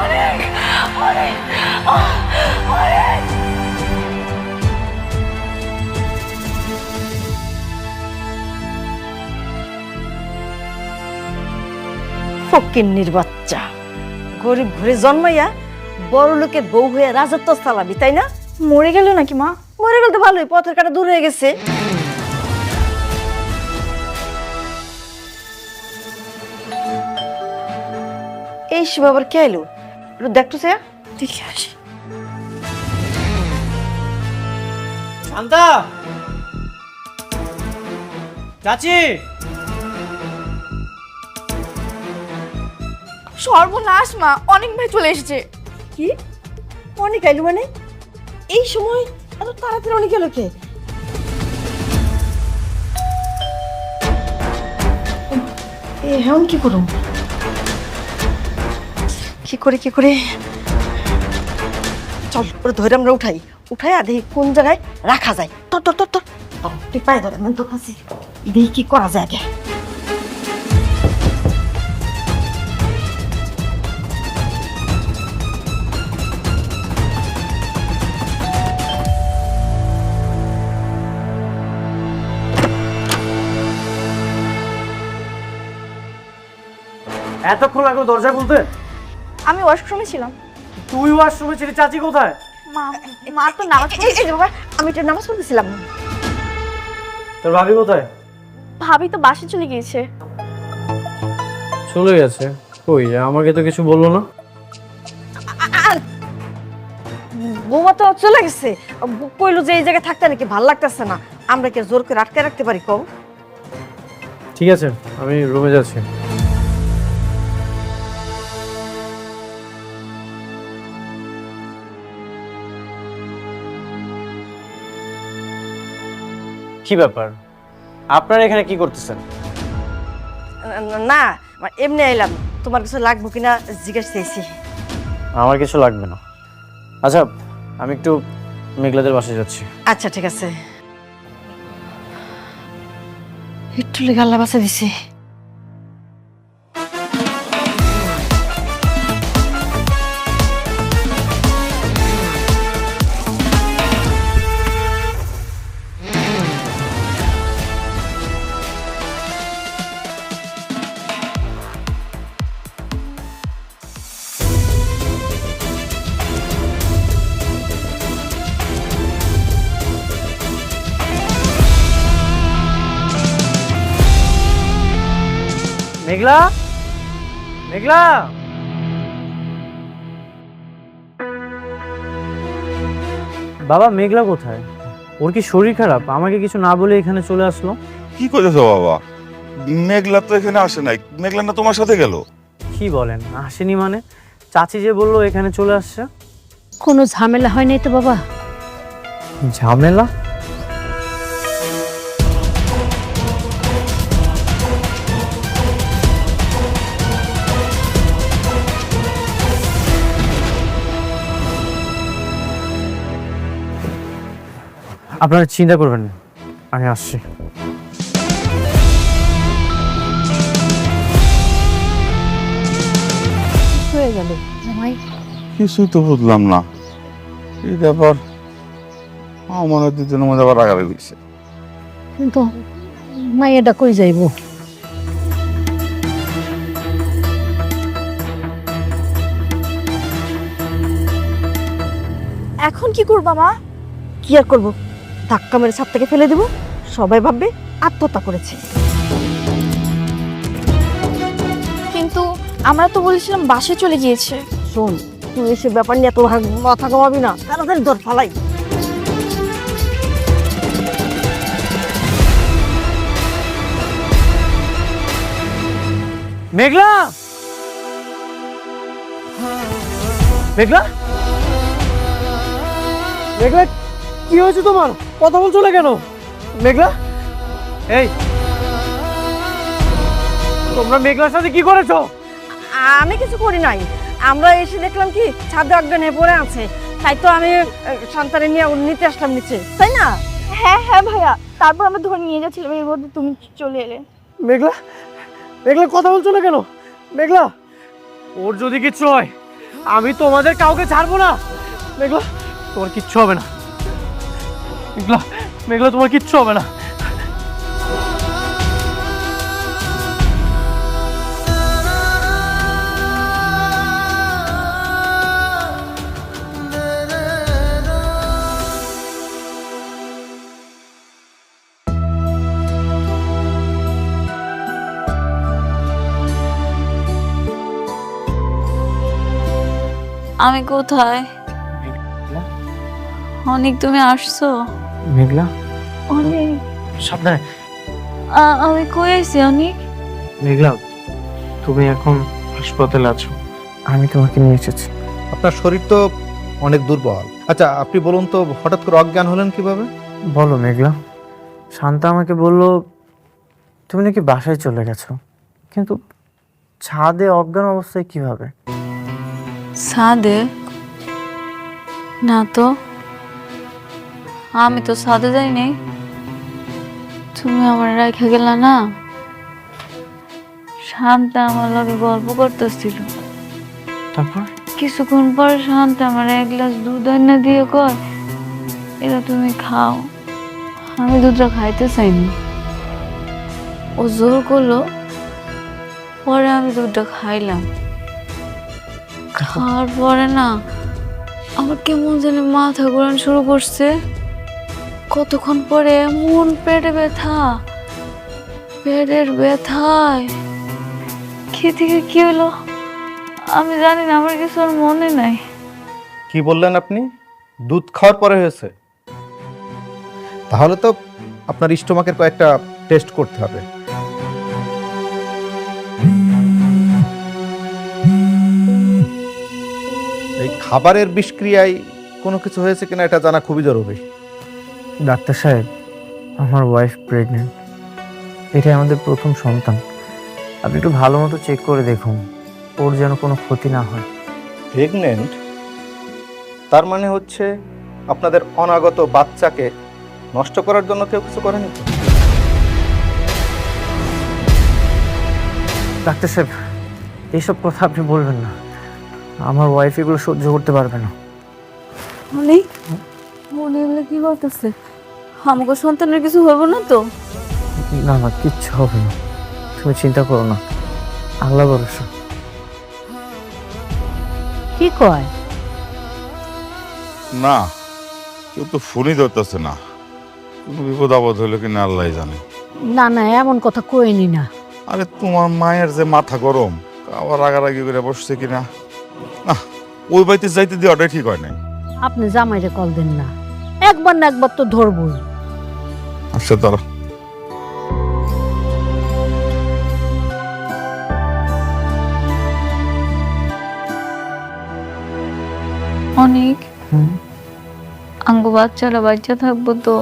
অনেক অনেক অনেক। ফকিন্নির বাচ্চা, গরিব ঘরে জন্মাইয়া বড় লোকের বউ হয়ে রাজত্ব চালাবি, তাই না? মরে গেল নাকি মা? মরে গেল তো ভালোই, পথের কাটা দূর হয়ে গেছে। এই সময় আবার কে এলো? একটু দেখতো সে, দেখে আসি। শান্তা, চাচি, সর্বনাশ মা, অনেক ভাই চলে এসেছে। কি অনেক আইলো মানে? এই সময় এত তাড়াতাড়ি অনেক এলো কে? এখন কি করুন? কি করে চল, ওরা ধরে আমরা উঠাই আর দেখি কোন জায়গায় রাখা যায়। তোর তোর তোর তোর তুই পায়ে ধরে তোর কাছে দেখি কি করা যায় আগে। এতক্ষণ লাগলো দরজা খুলতে? আমি ওয়াশরুমে ছিলাম। তুই ওয়াশরুমে ছিলি, চাচি কোথায়? মা, মা তো নামাজ এই যে বাবা, আমি এটা নামাজ পড়তেছিলাম। তোর ভাবি কোথায়? ভাবি তো বাসে চলে গিয়েছে। চলে গেছে? কই, আমাকে তো কিছু বললো না। বৌমা তো চলে গেছে, কইলো যে এই জায়গায় থাকতে নাকি ভাল লাগতেছে না। আমরা কি জোর করে আটকে রাখতে পারি কও? ঠিক আছে, আমি রুমে যাচ্ছি। কি ব্যাপার, আপনারা এখানে কি করতেছেন? না, এমনি আইলাম, তোমার কিছু লাগবে কিনা জিজ্ঞেস চাইছি। আমার কিছু লাগবে না। আচ্ছা, আমি একটু মেঘলাদের বাসায় যাচ্ছি। আচ্ছা ঠিক আছে। একটু লেগে আল্লাহ বাঁচা দিছে। মেঘলা, মেঘলা, বাবা মেঘলা কোথায়? ওর কি শরীর খারাপ? আমাকে কিছু না বলে এখানে চলে আসলো। কি করেছো বাবা? মেঘলা তো এখানে আসে নাই। মেঘলা না তোমার সাথে গেল? কি বলেন, আসেনি মানে? চাচি যে বললো এখানে চলে আসছে। কোনো ঝামেলা হয় নাই তো বাবা? ঝামেলা? আপনারা চিন্তা করবেন না, আমি আসছি। হয়ে গেল জামাই? কিছুই তো বুঝলাম না। এই ব্যাপার আমার দুজনের মধ্যে আবার রাগারাগি হয়েছে। কিন্তু মাইয়াটা কই যাইব? এখন কি করবা মা? কি আর করবো, ধাক্কা মেরে ছাদ থেকে ফেলে দেবো, সবাই ভাববে আত্মহত্যা করেছে। কিন্তু আমরা তো বলেছিলাম বাসে চলে গিয়েছে। শোন, তুই এসে ব্যাপার নিয়ে এত মাথা ঘামাবি না, তাড়াতাড়ি ধর ফালাই। মেঘলা, মেঘলা, মেঘলা, কি হয়েছে তোমার? কথা বলছো না কেন? মেঘলা, এই তোমরা মেঘলার সাথে কি করেছো? আমি কিছু করি নাই, আমরা এসে দেখলাম কি ছাদে অজ্ঞান হয়ে পড়ে আছে, তাই তো আমি সন্তানে নিয়ে নিতে আসলাম নিচে, তাই না? হ্যাঁ হ্যাঁ ভাইয়া, তারপর আমরা ধরে নিয়ে যাচ্ছিলাম, এর মধ্যে তুমি চলে এলে। মেঘলা, মেঘলা কথা বলছো না কেন? মেঘলা, ওর যদি কিছু হয় আমি তোমাদের কাউকে ছাড়বো না। মেঘলা, তোমার কিচ্ছু হবে না। মেঘলা, মেঘলা, তোমার কিচ্ছু হবে না। আমি কোথায়? অনেক, তুমি আসছো? মেঘলা, অনেক, সাবধানে। আমি কই আছি অনেক? মেঘলা, তুমি এখন হাসপাতালে আছো, আমি তোমাকে নিয়ে এসেছি। আপনার শরীর তো অনেক দুর্বল। আচ্ছা, আপনি বলুন তো হঠাৎ করে অজ্ঞান হলেন কিভাবে? বলো মেঘলা। শান্তা আমাকে বললো তুমি নাকি বাসায় চলে গেছো, কিন্তু ছাদে অজ্ঞান অবস্থায় কিভাবে? ছাদে? না তো, আমি তো ছাদে যাইনি। তুমি আমার রেখে গেলা না। শান্তা আমার লগে গল্প করতেছিল। তারপর? কিছুক্ষণ পর শান্তা আমার এক গ্লাস দুধ এনে দিয়ে কয়, এটা তুমি খাও। আমি দুধটা খাইতে চাইনি, ও জোর করলো, পরে আমি দুধটা খাইলাম। খাওয়ার পরে না আমার কেমন জানি মাথা ঘোরানো শুরু করছে। কতক্ষণ পরে এমন পেটে ব্যথা, পেটের ব্যথায় কি থেকে কি হলো আমি জানি না, আমার কিছু আর মনে নাই। কি বললেন আপনি? দুধ খাওয়ার পরে হয়েছে? তাহলে তো আপনার স্টোমাকের কয়েকটা টেস্ট করতে হবে। এই খাবারের বিষক্রিয়ায় কোনো কিছু হয়েছে কিনা এটা জানা খুবই জরুরি। ডাক্তার সাহেব, আমার ওয়াইফ প্রেগনেন্ট, এটাই আমাদের প্রথম সন্তান। আপনি একটু ভালো মতো চেক করে দেখুন, ওর যেন কোনো ক্ষতি না হয়। প্রেগনেন্ট? তার মানে হচ্ছে আপনাদের অনাগত বাচ্চাকে নষ্ট করার জন্য কেউ কিছু করেনি তো? ডাক্তার সাহেব, এইসব কথা আপনি বলবেন না, আমার ওয়াইফ এগুলো সহ্য করতে পারবে না। অনেক মনে হলে কি বলতেছে? আমাকে সন্তানের কিছু হইব না তো? না না, কিচ্ছু হবে না, তুমি চিন্তা করো না, আল্লাহ ভরসা। কি কয়? না, কেউ তো ফোনই ধরতেছে না। কোনো বিপদ আপদ হলো কিনা আল্লাহ জানে। না না, এমন কথা কইনি না। আরে তোমার মায়ের যে মাথা গরম, আবার রাগারাগি করে বসছে কিনা। না, ওই বাড়িতে যাইতে দেওয়াটাই ঠিক হয় নাই। আপনি জামাইরে কল দেন না, একবার না একবার তো ধরবই। আচ্ছা তারা অনেক, আঙ্গু বাচ্চারা বাচ্চা থাকবো তো?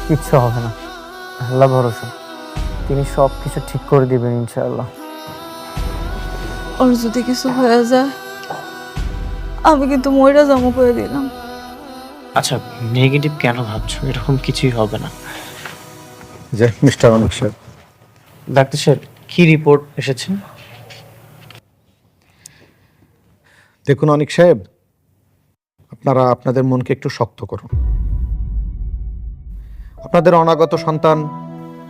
কিচ্ছু হবে না, আল্লাহ ভরসা, তিনি সব কিছু ঠিক করে দিবেন ইনশাআল্লাহ। ওর যদি কিছু হয়ে যায় আমি কিন্তু মইরা জমা করে দিলাম। আচ্ছা, নেগেটিভ কেন ভাবছো? এরকম কিছুই হবে না। যে মিস্টার অনিক সাহেব, ডাক্তার সাহেব, কি রিপোর্ট এসেছে? দেখুন অনিক সাহেব, আপনারা আপনাদের মনকে একটু শক্ত করুন। আপনাদের অনাগত সন্তান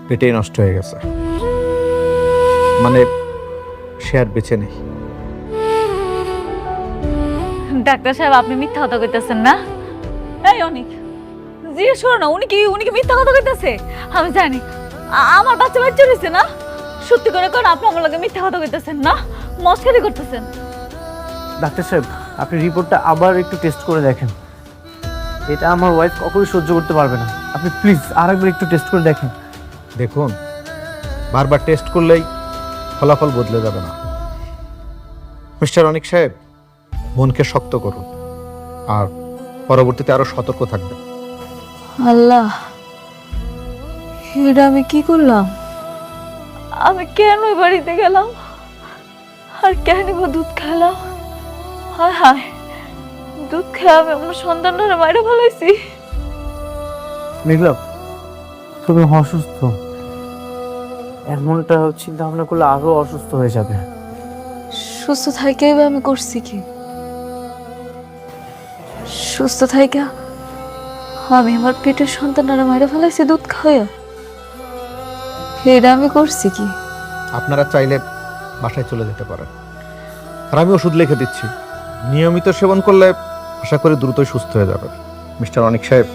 পেটেই নষ্ট হয়ে গেছে, মানে সে আর বেঁচে নেই। ডাক্তার সাহেব, আপনি মিথ্যা কথা কইতেছেন না? এই অনেক, জিজ্ঞেস করো না, উনি কি মিথ্যা কথা কইতেছে? আমি জানি আমার বাচ্চা বাচ্চা রয়েছে না। সত্যি করে কোন আপনি আমার লগে মিথ্যা কথা কইতেছেন না, মস্কারি করতেছেন। ডাক্তার সাহেব, আপনি রিপোর্টটা আবার একটু টেস্ট করে দেখেন, এটা আমার ওয়াইফ কখনোই সহ্য করতে পারবে না। আপনি প্লিজ আরেকবার একটু টেস্ট করে দেখেন। দেখুন, বারবার টেস্ট করলেই ফলাফল বদলে যাবে না। মিস্টার অনিক সাহেব, মনকে শক্ত করুন আর পরবর্তীতে আরো সতর্ক থাকবেন। আল্লাহ, এটা আমি কি করলাম? আমি কেন ওই বাড়িতে গেলাম আর কেন দুধ খেলাম? হায় হায়, দুধ খেয়ে আমি আমার সন্তানরা বাইরে ফেলাইছি। মেঘলা, তুমি অসুস্থ, এমনটা চিন্তা ভাবনা করলে আরো অসুস্থ হয়ে যাবে। সুস্থ থাইকে আমি করছি কি? সুস্থ থাইকা আমি আমার পেটের সন্তানরা মাইরা ফেলাইছি দুধ খাওয়া, এটা আমি করছি কি? আপনারা চাইলে বাসায় চলে যেতে পারেন, আর আমি ওষুধ লিখে দিচ্ছি। নিয়মিত সেবন করলে আশা করি দ্রুতই সুস্থ হয়ে যাবে। মিস্টার অনিক সাহেব,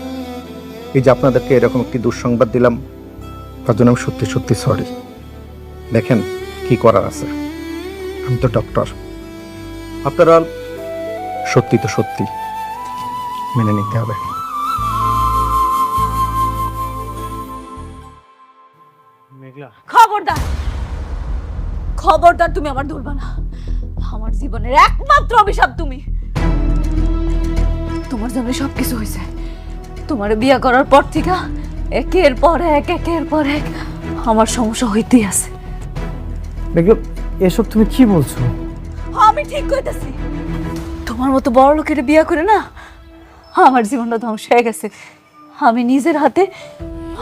এই যে আপনাদেরকে এরকম একটি দুঃসংবাদ দিলাম, তার জন্য আমি সত্যি সত্যি সরি। দেখেন কি করার আছে, আমি তো ডক্টর। আপনারা সত্যি তো সত্যি মেনে নিতে হবে। মেঘলা, খবরদার, খবরদার, তুমি আমার ধরবা না। আমার জীবনের একমাত্র অভিশাপ তুমি। তোমার জন্য সবকিছু হয়েছে। তোমার বিয়ে করার পর থেকে একের পর এক আমার সমস্যা হইতেই আছে। মেঘলা, এসব তুমি কি বলছো? আমি ঠিক কইতাছি। তোমার মতো বড় লোকের বিয়ে করে না আমার জীবনটা ধ্বংস হয়ে গেছে। আমি নিজের হাতে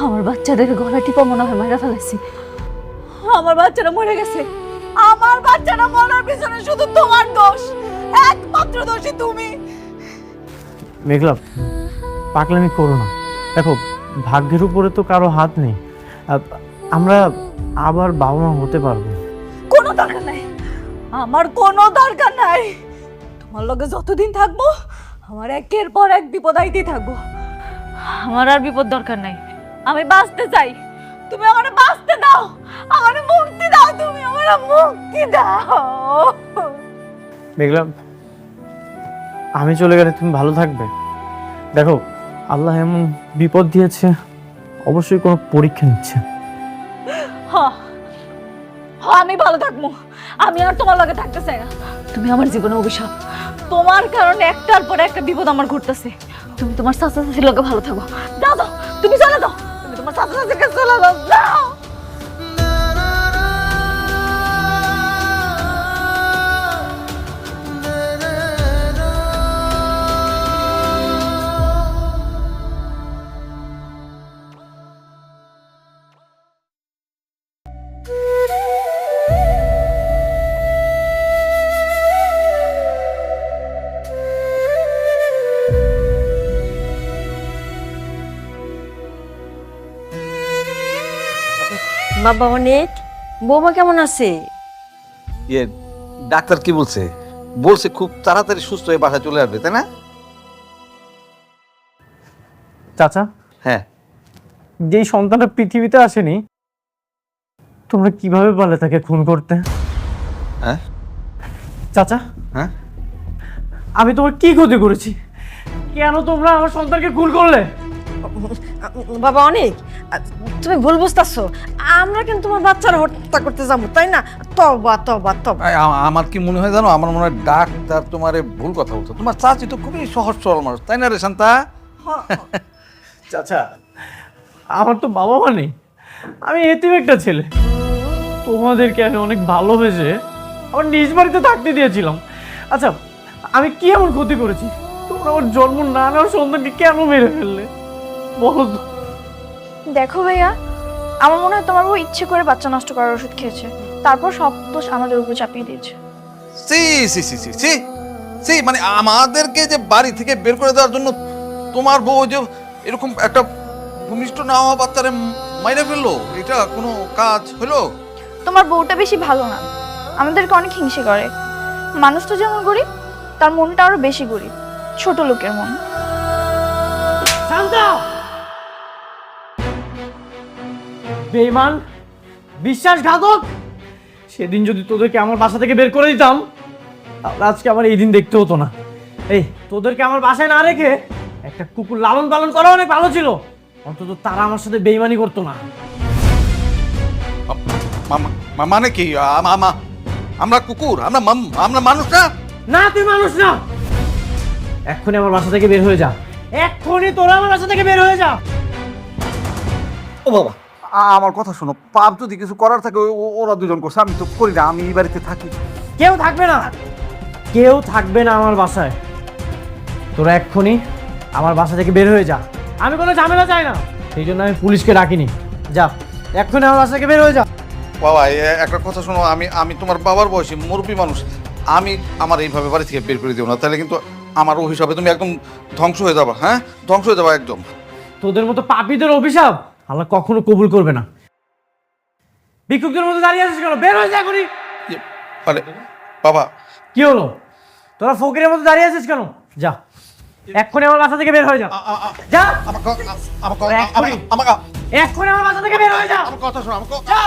আমার বাচ্চাদের গলা টিপা মনে হয় মারা ফেলাইছি। আমার বাচ্চারা মরে গেছে। আমার বাচ্চারা মরার পিছনে শুধু তোমার দোষ, একমাত্র দোষী তুমি। মেঘলা, পাগলামি করো না। দেখো, ভাগ্যের উপরে তো কারো হাত নেই। আমরা আবার বাবা মা হতে পারবো। কোনো দরকার নাই, আমার কোনো দরকার নাই। তোমার লগে যতদিন থাকবো আমার একের পর এক বিপদ আইতেই থাকবো। আমার আর বিপদ দরকার নাই। আমি বাঁচতে চাই, তুমি আমারে বাঁচতে দাও। আমারে মুক্তি দাও, তুমি আমারে মুক্তি দাও। মেঘলা, আমি চলে গেলে তুমি ভালো থাকবে। দেখো, আল্লাহ এমন বিপদ দিয়েছে, অবশ্যই কোনো পরীক্ষা নিচ্ছে। হ্যাঁ, আমি ভালো থাকবো। আমি আর তোমার লগে থাকতে চাই না। তুমি আমার জীবনে অভিশাপ। তোমার কারণে একটার পর একটা বিপদ আমার ঘটতেছে। তুমি তোমার চাচা চাচির লগে ভালো থাকো। যাও যাও, তুমি চলে যাও। তুমি তোমার চাচা চাচির কাছে চলে যাও। যাও। বাবা অনেক, বৌমা কেমন আছে? ইয়ে ডাক্তার কি বলছে? বলছে খুব তাড়াতাড়ি সুস্থ হয়ে বাসায় চলে আসবে, তাই না? চাচা, হ্যাঁ। যেই সন্তানটা পৃথিবীতে আসেনি, তোমরা কিভাবে পারলে তাকে খুন করতে? হ্যাঁ চাচা, হ্যাঁ, আমি তোমার কি ক্ষতি করেছি? কেন তোমরা আমার সন্তানকে খুন করলে? বাবা অনেক, তুমি ভুল বুঝতেছো। আমরা কিন্তু তোমার বাচ্চারা হত্যা করতে যাবো, তাই না? তবা তবা তবা। আমার কি মনে হয় জানো, আমার মনে হয় ডাক্তার তোমারে ভুল কথা বলতো। তোমার চাচি তো খুবই সহজ সরল মানুষ, তাই না রে শান্তা? চাচা, আমার তো বাবা মা নেই, আমি এতিম একটা ছেলে। তোমাদেরকে আমি অনেক ভালোবেসে আমার নিজ বাড়িতে থাকতে দিয়েছিলাম। আচ্ছা, আমি কি এমন ক্ষতি করেছি তোমরা আমার জন্ম না নেওয়ার সন্তানকে কেন মেরে ফেললে বলো তো? দেখো ভাইয়া, আমার মনে হয় তোমার বউ ইচ্ছে করে বাচ্চা নষ্ট করার ওষুধ খেয়েছে, তারপর সব দোষ আমাদের উপর চাপিয়ে দিয়েছে। C C C C C C মানে আমাদেরকে যে বাড়ি থেকে বের করে দেওয়ার জন্য তোমার বউ যে এরকম একটা ভূমিষ্ঠ না হওয়া বাচ্চারে মাইরে ফেললো, এটা কোনো কাজ হলো? তোমার বউটা বেশি ভালো না, আমাদেরকে অনেক হিংসে করে। মানুষ তো যেমন গরিব, তার মনটা আরো বেশি গরিব, ছোট লোকের মন। শান্তা, বেঈমান, বিশ্বাসঘাতক! সেদিন যদি তোদেরকে আমার বাসা থেকে বের করে দিতাম, তাহলে আজকে আমার এই দিন দেখতে হতো না। এই তোদেরকে আমার বাসায় না রেখে একটা কুকুর লালন পালন করা অনেক ভালো ছিল। অন্তত তারা আমার সাথে বেঈমানি করতো না। মানে কি? আমরা কুকুর? আমরা মানুষ না? না, তুই মানুষ না। এক্ষুনি আমার বাসা থেকে বের হয়ে যা। এক্ষুনি তোরা আমার বাসা থেকে বের হয়ে যা। ও বাবা, আমার কথা শোনো। পাপ যদি কিছু করার থাকে ওরা দুজন করছে, আমি তো করি না। আমি এই বাড়িতে থাকি। কেউ থাকবে না, কেউ থাকবে না আমার বাসায়। তোরা এক্ষুনি আমার বাসা থেকে বের হয়ে যা। আমি কোনো ঝামেলা চাই না, সেই জন্য আমি পুলিশকে ডাকিনি। যা, এক্ষুনি আমার বাসা থেকে বের হয়ে যা। বাবা, একটা কথা শোনো। আমি তোমার বাবার বয়সী মুরব্বী মানুষ। আমি আমার এইভাবে বাড়ি থেকে বের করে দিও না, তাহলে কিন্তু আমার অভিশাপে তুমি একদম ধ্বংস হয়ে যাবা। হ্যাঁ, ধ্বংস হয়ে যাবা একদম। তোদের মতো পাপীদের অভিশাপ আল্লাহ কখনো কবুল করবে না। ভিক্ষুকদের মতো দাঁড়িয়ে আছিস কেন? বের হয়ে যা করি। আরে বাবা, কি হলো? তোরা ফকিরের মতো দাঁড়িয়ে আছিস কেন? যা, এক্ষুনি আমার বাসা থেকে বের হয়ে যা। যা, এক্ষুনি আমার বাসা থেকে বের হয়ে যা। আমার কথা শোনো, যা,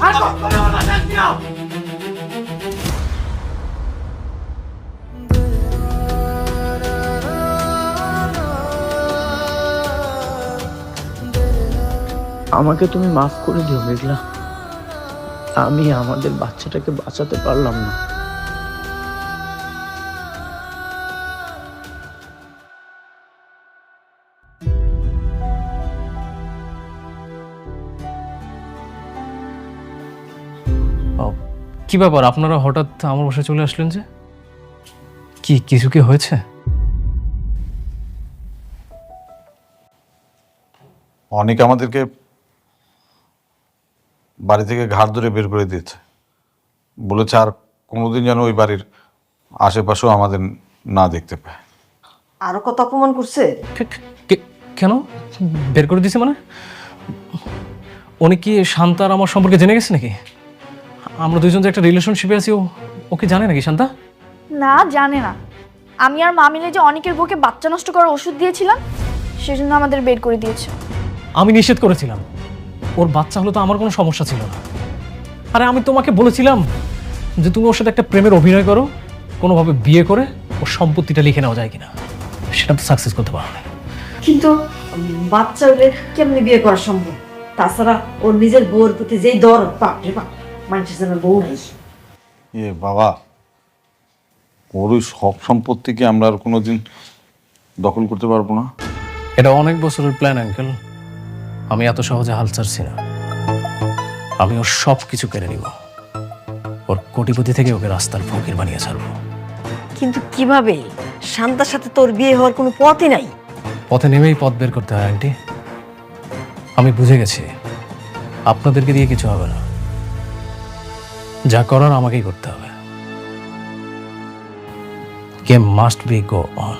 আর কখনো আমার বাসায় আসবি না। আমাকে তুমি মাফ করে দিও মেঘলা, আমি আমাদের বাচ্চাটাকে বাঁচাতে পারলাম না। কি ব্যাপার, আপনারা হঠাৎ আমার বাসায় চলে আসলেন যে? কি কিছু কি হয়েছে? অনেক আমাদেরকে বাড়ি থেকে ঘাট ধরে বের করে দিয়েছে, বলেছে আর কোনোদিন যেন ওই বাড়ির আশেপাশেও আমাদের না দেখতে পায়। আরো কত অপমান করছে। কেন বের করে দিয়েছে মানে? উনি কি শান্তা আর আমার সম্পর্কে জেনে গেছে নাকি? আমরা দুইজন যে একটা রিলেশনশিপে আছি, ও কি জানে নাকি শান্তা? না, জানে না। আমি আর মা মিলে যে অনেকের বউকে বাচ্চা নষ্ট করার ওষুধ দিয়েছিলাম, সেজন্য আমাদের বের করে দিয়েছে। আমি নিষেধ করেছিলাম, ওর বাচ্চা হলে তো আমার কোনো সমস্যা ছিল না। আরে আমি তোমাকে বলেছিলাম যে তুমি ওর সাথে একটা প্রেমের অভিনয় করো, কোনোভাবে বিয়ে করে ওর সম্পত্তিটা লিখে নেওয়া যায় কিনা। সেটা তো সাকসেস করতে পারো না। কিন্তু বাচ্চা হলে কেমনি বিয়ে করা সম্ভব? তাছাড়া ওর নিজের বউর প্রতি যেই দর, বাপরে বাপ, মানুষের জন্য বউ নেই। এ বাবা, ওর ওই সব সম্পত্তিকে আমরা আর কোনোদিন দখল করতে পারবো না। এটা অনেক বছরের প্ল্যান আঙ্কেল, আমি এত সহজে হাল ছাড়ছি না। আমি ওর সব কিছু কেড়ে নিব, ওর কোটিপতি থেকে ওকে রাস্তার ফকির বানিয়ে ছাড়বো। কিন্তু কিভাবে? শান্তার সাথে তোর বিয়ে হওয়ার কোনো পথই নাই। পথে নেমেই পথ বের করতে হয় আন্টি। আমি বুঝে গেছি আপনাদেরকে দিয়ে কিছু হবে না, যা করার আমাকেই করতে হবে। Game must be go on.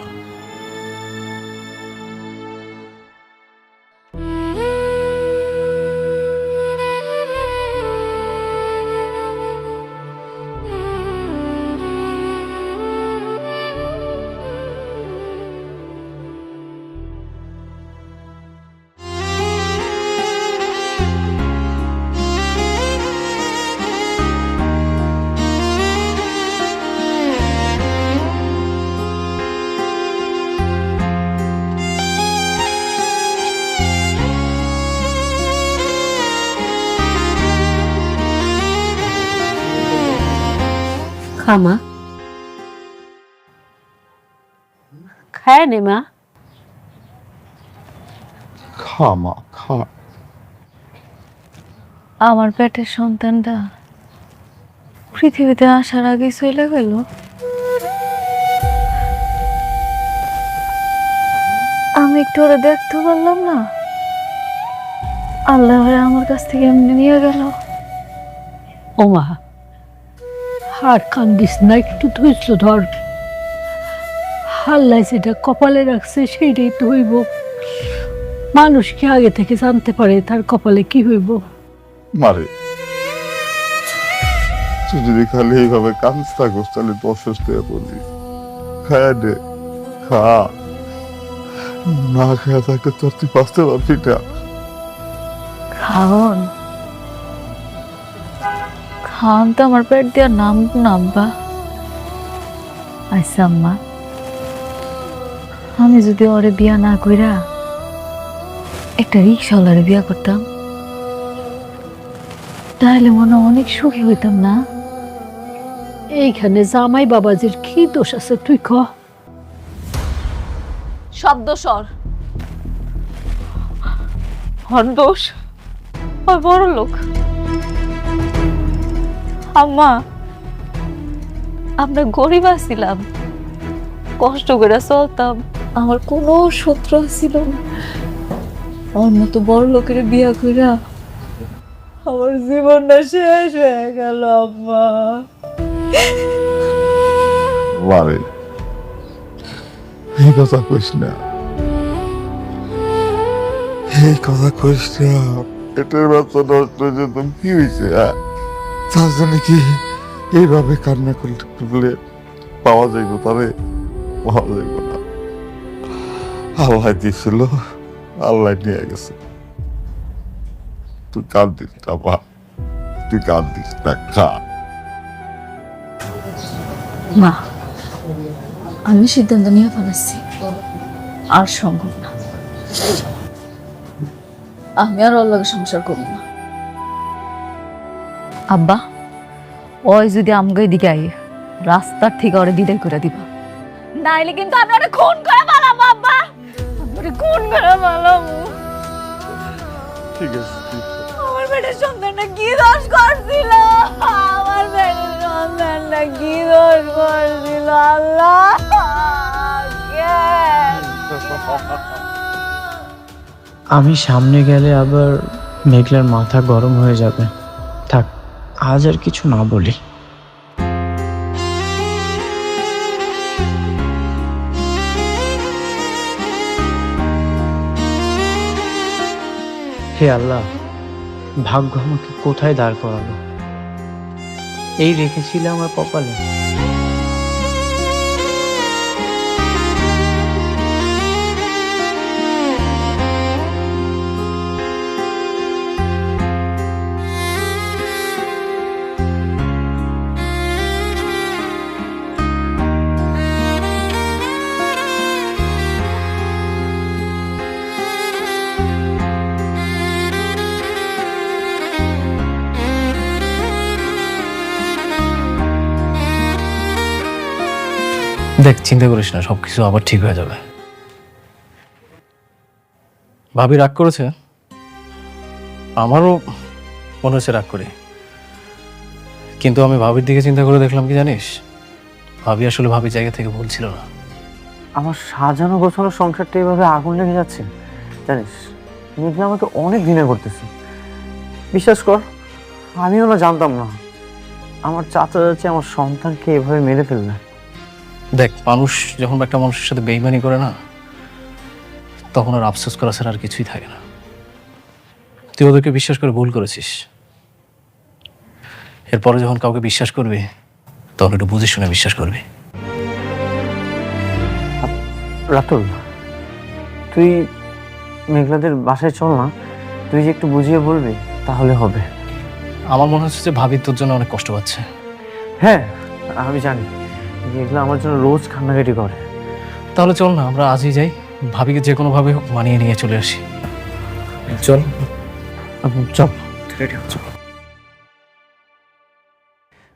খামা খায় নে মা। খা মা, খা। আমার পেটের সন্তানটা পৃথিবীতে আসার আগে চলে গেল। আমি একটু ওরা দেখতে পারলাম না, আল্লাহ আমার কাছ থেকে এমনি নিয়ে গেল। ও মা, আর কান্দিস না, একটু ধৈর্য ধর। আল্লাহ যেটা কপালে রাখছে সেইটাই তো হইব। মানুষ কি আগে থেকে জানতে পারে তার কপালে কি হইব? মারে, তুই যদি খালি এইভাবে কাঁদতে থাকোস তাহলে তো অসুস্থ হয়ে পড়বি। খায়া দে, খা। না খায়া থাকতে তোর তুই বাঁচতে পারবি না। খাওন খাওন তো আমার পেট দিয়ে নাম নামবা। আচ্ছা আম্মা, আমি যদি ওরে বিয়া না কইরা একটা রিক্সাওয়ালার বিয়া করতাম, তাহলে মনে অনেক সুখী হইতাম না? এইখানে জামাই বাবাজির কি দোষ আছে তুই ক? সব দোষ ওর। ওর দোষ, ওর বড় লোক। আম্মা, আমরা গরিব আছিলাম, কষ্ট করে চলতাম, আমার কোনো শত্রু ছিল না। ওর মতো বড় লোকের বিয়া কইরা আমার জীবনটা শেষ হয়ে গেল আম্মা। মারে এই কথা কইস না, এই কথা কইস না। পেটের বাচ্চা নষ্ট হয়েছে তো কি হয়েছে? তার জন্য কি এইভাবে কান্না করলে পাওয়া যাইব? তবে পাওয়া যাইব না। আল্লাহ দিয়েছিল, আল্লাহ নিয়ে গেছে। তুই কান্দিস না মা, তুই কান্দিস না, খা। মা, আমি সিদ্ধান্ত নিয়ে ফেলেছি, আর সম্ভব না। আমি আর ওর লগে সংসার করব না। আব্বা, ওই যদি আমগো এদিকে আই, রাস্তার থেকে ওরে বিদায় করে দিবা, নাইলে কিন্তু আমি ওরে খুন করে ফেলাবো। আব্বা, ওরে খুন করে ফেলাবো। ঠিক আছে, ঠিক আছে। আমার পেটের সন্তানটা কি দোষ করছিল? আমার পেটের সন্তানটা কি দোষ করছিল? আল্লাহ, আমি সামনে গেলে আবার মেঘলার মাথা গরম হয়ে যাবে। থাক, আজ আর কিছু না বলি। হে আল্লাহ, ভাগ্য আমাকে কোথায় দাঁড় করালো? এই রেখেছিল আমার কপালে। দেখ, চিন্তা করিস না, সবকিছু আবার ঠিক হয়ে যাবে। ভাবি রাগ করেছে, আমারও মনে হচ্ছে রাগ করে, কিন্তু আমি ভাবির দিকে চিন্তা করে দেখলাম কি জানিস, ভাবি আসলে ভাবির জায়গা থেকে বলছিল না। আমার সাজানো গোছানো সংসারটা এইভাবে আগুন লেগে যাচ্ছে জানিস, মেঘলা আমাকে অনেক ঘৃণা করতেছে। বিশ্বাস কর, আমিও না জানতাম না আমার চাচা চাচি আমার সন্তানকে এভাবে মেরে ফেলবে। দেখ, মানুষ যখন একটা মানুষের সাথে বেইমানি করে না, তখন আর আফসোস করা ছাড়া আর কিছুই থাকে না। তুই ওদেরকে বিশ্বাস করে ভুল করেছিস, এরপরে যখন কাউকে বিশ্বাস করবি তখন একটু বুঝে শুনে বিশ্বাস করবি। রাতুল, তুই মেঘলাদের বাসায় চল না, তুই যে একটু বুঝিয়ে বলবি তাহলে হবে। আমার মনে হচ্ছে যে ভাবি তোর জন্য অনেক কষ্ট পাচ্ছে। হ্যাঁ, আমি জানি, মেঘলা আমার জন্য রোজ কান্নাকাটি করে। তাহলে চল না, আমরা আজই যাই, ভাবিকে যে কোনোভাবে হোক মানিয়ে নিয়ে চলে আসি। চল চল রেডি হ, চল।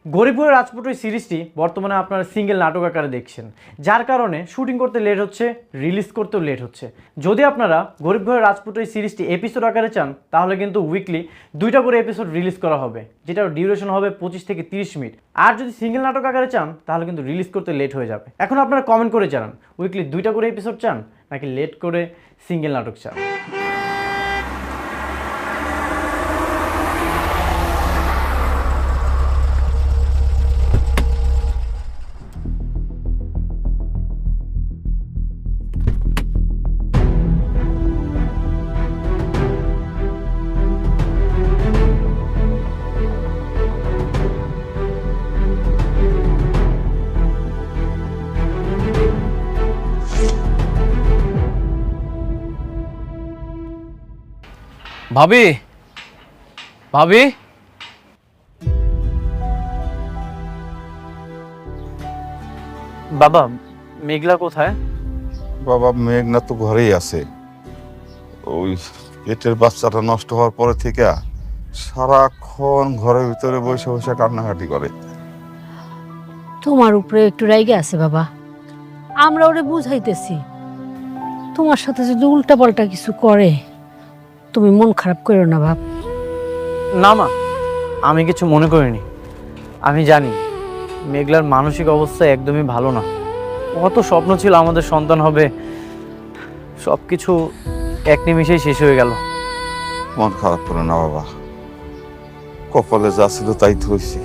গরিবপুরের রাজপুত এই সিরিজটি বর্তমানে আপনারা সিঙ্গেল নাটক আকারে দেখছেন, যার কারণে শুটিং করতে লেট হচ্ছে, রিলিজ করতেও লেট হচ্ছে। যদি আপনারা গরিবপুরের রাজপুত এই সিরিজটি এপিসোড আকারে চান, তাহলে কিন্তু উইকলি 2টা করে এপিসোড রিলিজ করা হবে, যেটার ডিউরেশন হবে 25 থেকে 30 মিনিট। আর যদি সিঙ্গেল নাটক আকারে চান, তাহলে কিন্তু রিলিজ করতে লেট হয়ে যাবে। এখন আপনারা কমেন্ট করে জানান, উইকলি 2টা করে এপিসোড চান নাকি লেট করে সিঙ্গেল নাটক চান। ভাবি, ভাবি, বাবা, মেঘলা কোথায়? বাবা, মেঘনা তো ঘরেই আছে। ওই পেটের বাচ্চাটা নষ্ট হওয়ার পরে থেকে সারাক্ষণ ঘরের ভিতরে বসে বসে কান্নাকাটি করে। তোমার উপরে একটু রাইগে আছে বাবা, আমরা ওরে বুঝাইতেছি। তোমার সাথে যদি উল্টা পাল্টা কিছু করে, তুমি মন খারাপ করো না বাপ। না মা, আমি কিছু মনে করিনি। আমি জানি মেঘলার মানসিক অবস্থা একদমই ভালো না। কত স্বপ্ন ছিল আমাদের সন্তান হবে, সব কিছু এক নিমিষেই শেষ হয়ে গেল। মন খারাপ করে না বাবা, কপালে যা ছিল তাই তো হয়েছে।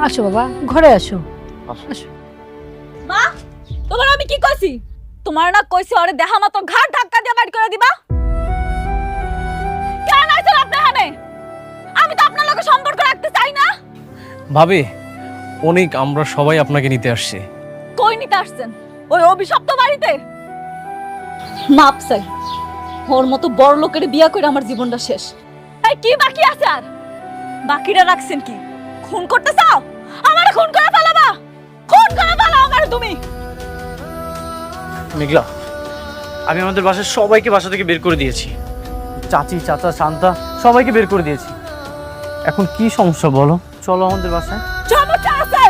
আসো বাবা, ঘরে আসো। মা, তোমার আমি কি কইছি? তোমার না কইছি ওরে দেখা মতো ঘাট ধাক্কা দিয়ে বাইর করে দিবা? কেন আইছেন আপনি এখানে? আমি তো আপনার লগে সম্পর্ক রাখতে চাই না। ভাবি, অনেক আমরা সবাই আপনাকে নিতে আসছি। কই নিতে আসছেন? ওই অভিশপ্ত বাড়িতে? মাপ চাই, ওর মতো বড় লোকের বিয়া করে আমার জীবনটা শেষ। এই কি বাকি আছে আর? বাকিটা রাখছেন কি? খুন করতে চাও? আমারে খুন করে ফেলাবা? খুন করে ফেলাও আমারে তুমি। মেঘলা, আমি আমাদের বাসার সবাইকে বাসা থেকে বের করে দিয়েছি। চাচি, চাচা, শান্তা সবাইকে বের করে দিয়েছি। এখন কি সমস্যা বলো? চলো আমাদের বাসায়। সমস্যা আছে,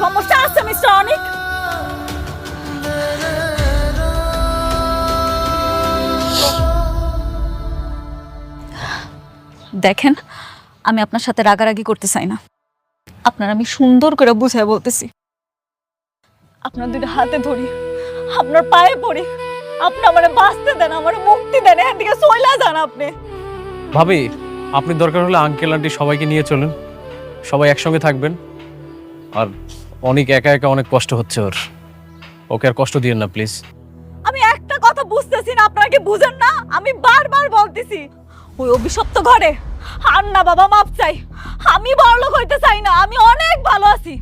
সমস্যা আছে মিস্টার অনিক। দেখেন, আমি আপনার সাথে রাগারাগি করতে চাই না। আপনার আমি সুন্দর করে বুঝাই বলতেছি। আপনার দুটো হাতে ধরি, আপনার পায়ে পড়ি, আপনি আমারে বাঁচতে দেন, আমার মুক্তি দেন, এখান থেকে চইলা যান আপনি। ভাবি, আপনি দরকার হলে আঙ্কেল আন্টি সবাইকে নিয়ে চলেন, সবাই একসঙ্গে থাকবেন। আর অনেক একা একা অনেক কষ্ট হচ্ছে ওর, ওকে আর কষ্ট দিয়েন না প্লিজ। আমি একটা কথা বুঝতেছি না, আপনারা কি বুঝেন না? আমি বারবার বলতেছি ওই অভিশপ্ত ঘরে আর না বাবা, মাপ চাই। আমি বড়লোক হইতে চাই না, আমি অনেক ভালো আছি।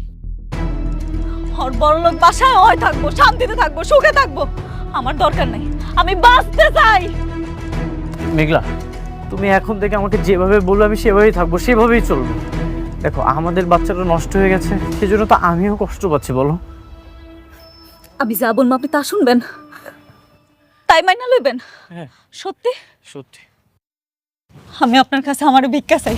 ওর বড়লোক বাসায় হয় থাকবো, শান্তিতে থাকবো, সুখে থাকবো, আমার দরকার নেই। আমি বাঁচতে চাই। মেঘলা, তুমি এখন থেকে আমাকে যেভাবে বলবে আমি সেভাবেই থাকবো, সেভাবেই চলবো। দেখো, আমাদের বাচ্চাটা নষ্ট হয়ে গেছে, সেজন্য তো আমিও কষ্ট পাচ্ছি, বলো। আমি যা বলবো আপনি তা শুনবেন, তাই মাইনা লইবেন? হ্যাঁ, সত্যি সত্যি। আমি আপনার কাছে আমার ভিক্ষা চাই,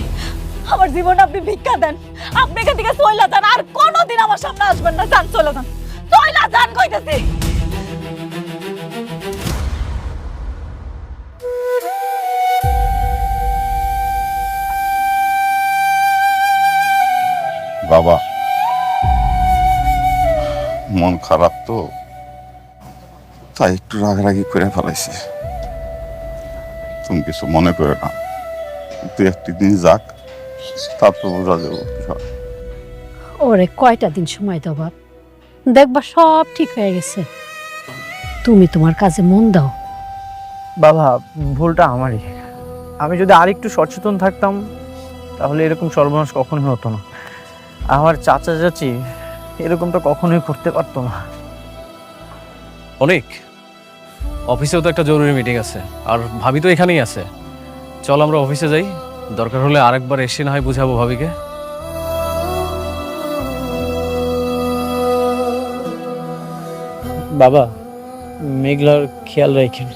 আমার জীবনে আপনি ভিক্ষা দেন। আপনি এখান থেকে চইলা যান, আর কোনোদিন আমার সামনে আসবেন না। যান, চলে যান, চইলা যান কইতেছি। বাবা, মন খারাপ তো, তাই একটু রাগারাগি করে ফেলাইছি। তুমি কিছু মনে করে না, তুই একটি দিন যাক, তারপর বোঝা যাবো। ওরে কয়টা দিন সময় দাও বাপ, দেখবা সব ঠিক হয়ে গেছে। তুমি তোমার কাজে মন দাও। বাবা, ভুলটা আমারই। আমি যদি আরেকটু সচেতন থাকতাম তাহলে এরকম সর্বনাশ কখনোই হতো না। আমার চাচা চাচি এরকমটা কখনোই করতে পারতো না। অনেক, অফিসেও তো একটা জরুরি মিটিং আছে, আর ভাবি তো এখানেই আছে। চল আমরা অফিসে যাই, দরকার হলে আরেকবার এসে না হয় বুঝাবো ভাবিকে। বাবা, মেঘলার খেয়াল রাখেন।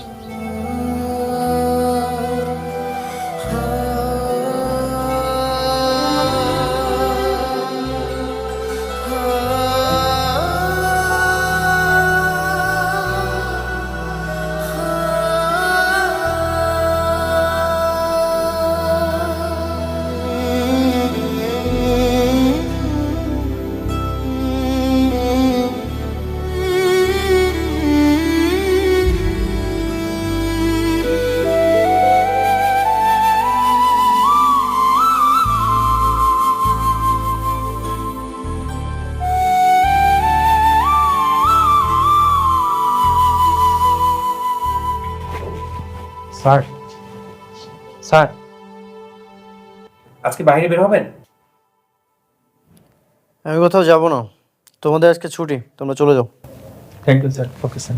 স্যার, স্যার, আজকে বাইরে বের হবেন? আমি কোথাও যাব না, তোমাদের আজকে ছুটি, তোমরা চলে যাও। Thank you sir. Okay sir.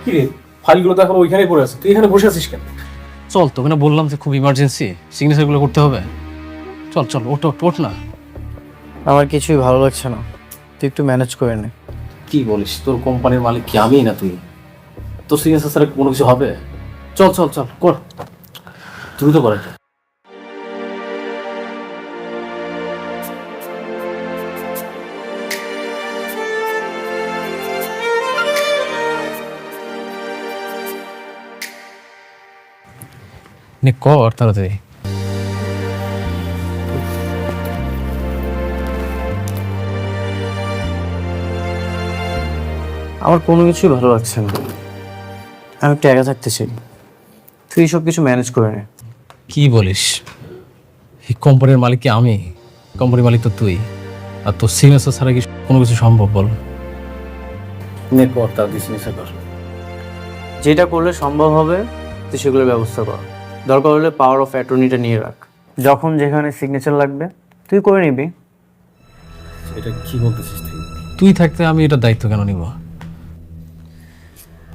কি রে, ফাইলগুলো তো এখন ওইখানেই পড়ে আছে, তুই এখানে বসে আছিস কেন? চল, তোকে না বললাম যে খুব ইমার্জেন্সি, সিগনেচারগুলো করতে হবে। চল চল, ওঠ ওঠ ওঠ না। আমার কিছুই ভালো লাগছে না, তুই একটু ম্যানেজ করে নে। কি বলিস, তোর কোম্পানির মালিক কি আমি না তুই? তোর সিগনেচার ছাড়া কোনো কিছু হবে? চল চল চল, কর, দ্রুত কর। নে কর তাড়াতাড়ি। আমার কোনো কিছুই ভালো লাগছে না, আমি একটু একা থাকতে চাই। তুই সব কিছু ম্যানেজ করে নে। কি বলিস? এই কোম্পানির মালিক কি আমি? কোম্পানির মালিক তো তুই। আর তোর সিগনেচার ছাড়া কি কোনো কিছু সম্ভব বল? নে কর, তার সিগনেচার কর। যেটা করলে সম্ভব হবে তুই সেগুলোর ব্যবস্থা কর। দরকার হলে পাওয়ার অফ অ্যাটর্নিটা নিয়ে রাখ, যখন যেখানে সিগনেচার লাগবে তুই করে নিবি। এটা কি বলতেছিস তুই? তুই থাকতে আমি এটা দায়িত্ব কেন নিব?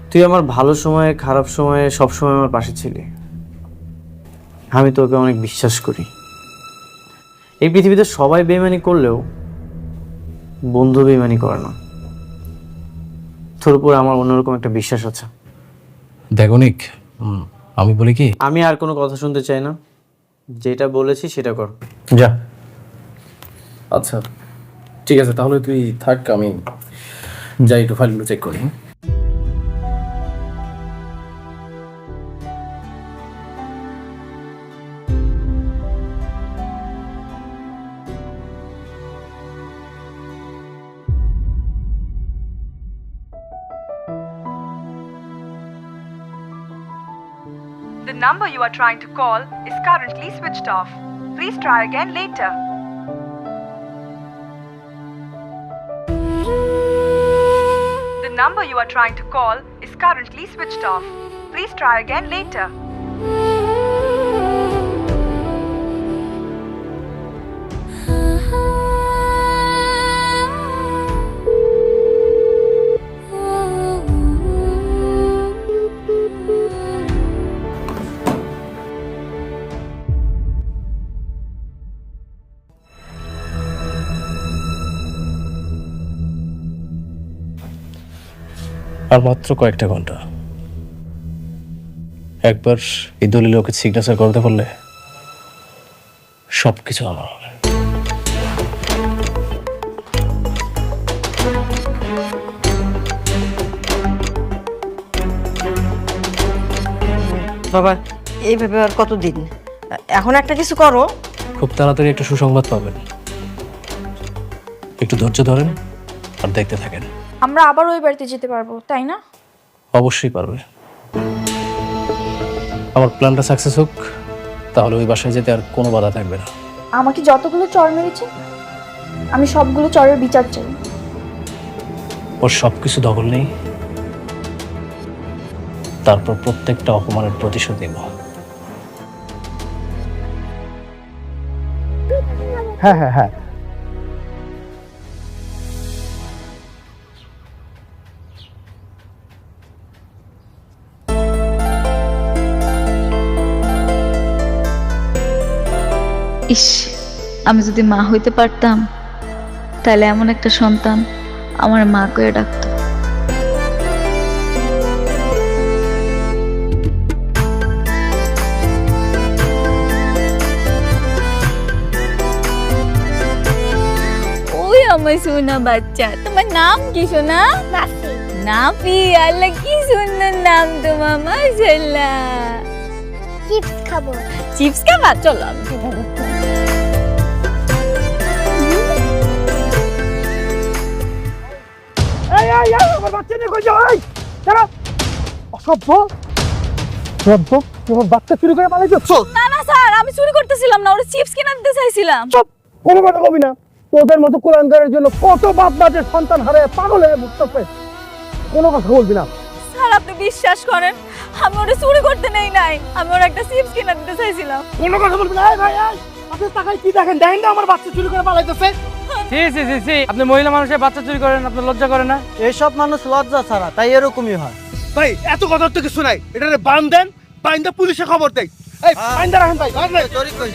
তুই আমার ভালো সময়ে খারাপ সময়ে সব সময় আমার পাশে ছিলি। আমি তোকে অনেক বিশ্বাস করি। এই পৃথিবীতে সবাই বেইমানি করলেও বন্ধু বেইমানি করে না। তোর উপর আমার অন্যরকম একটা বিশ্বাস আছে। দেখনিক, আমি বলি কি, আমি আর কোনো কথা শুনতে চাই না, যেটা বলেছি সেটা কর, যা। আচ্ছা ঠিক আছে, তাহলে তুই থাক, আমি যাই একটু ফাইলগুলো চেক করি। The number you are trying to call is currently switched off. Please try again later. The number you are trying to call is currently switched off. Please try again later. আর মাত্র কয়েকটা ঘন্টা। একবার এই দলিলে ওকে signature করতে পারলে সবকিছু আমার হবে। বাবা, এইভাবে আর কতদিন? এখন একটা কিছু করো। খুব তাড়াতাড়ি একটা সুসংবাদ পাবেন, একটু ধৈর্য ধরেন আর দেখতে থাকেন। আমরা আবার ওই বাড়িতে যেতে পারবো, তাই না? অবশ্যই পারবে। আমার প্ল্যানটা সাকসেস হোক, তাহলে ওই বাসায় যেতে আর কোনো বাধা থাকবে না। আমাকে যতগুলো চর মেরেছে আমি সবগুলো চরের বিচার চাই। ওর সব কিছু দখল নেই, তারপর প্রত্যেকটা অপমানের প্রতিশোধ নেব। হ্যাঁ হ্যাঁ হ্যাঁ, ইস, আমি যদি মা হইতে পারতাম তাহলে এমন একটা সন্তান আমার মা করে ডাকতো। ওই আমার সোনা বাচ্চা, তোমার নাম কি সোনা? নাফি। আল্লাহ কি সুন্দর নাম তোমার, মাশাআল্লাহ। চিপস খাবো। চিপস খাবা? চলো আমি তোমার বাচ্চা নিয়ে কই যাও? অসভ্য অসভ্য, তোমার বাচ্চা চুরি করে পালাই যাচ্ছ? না না স্যার, আমি চুরি করতেছিলাম না, ওরা চিপস কিনে দিতে চাইছিলাম। কোনো কথা কবি না। তোদের মতো কোরআনদারের জন্য কত বাপ মাদের সন্তান হারায় পাগল হয়ে মুক্তপে, কোনো কথা বলবি না। স্যার আপনি বিশ্বাস করেন, আমি ওরা চুরি করতে নেই নাই, আমি ওরা একটা চিপস কিনে দিতে চাইছিলাম। কোনো কথা বলবি না। এই ভাই, আপনি তাকাই কি দেখেন? দেখেন না আমার বাচ্চা চুরি করে পালাইতেছে। আপনি মহিলা মানুষের বাচ্চা চুরি করেন, আপনার লজ্জা করে না? এইসব মানুষ লজ্জা ছাড়া, তাই এরকমই হয়। ভাই এত কথা তো কিছু নাই, এটারে বান দেন, বাইন্দা পুলিশে খবর দেয়। এই বাইন্দা রাখেন ভাই, চুরি কই।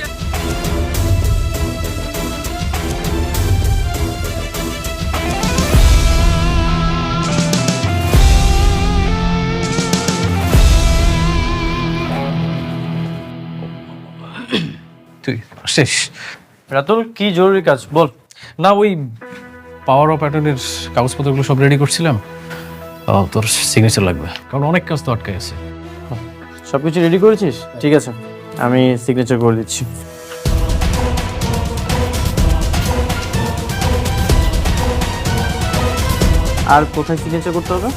তুই শেষ। রাতুল, কি জরুরি কাজ বল। না, ওই পাওয়ার অফ অ্যাটর্নির কাগজপত্রগুলো সব রেডি করছিলাম। তোর সিগনেচার লাগবে, কারণ অনেক কাজ তো আটকে আছে। সবকিছু রেডি করেছিস? ঠিক আছে, আমি সিগনেচার করে দিচ্ছি। আর কোথায় সিগনেচার করতে হবে?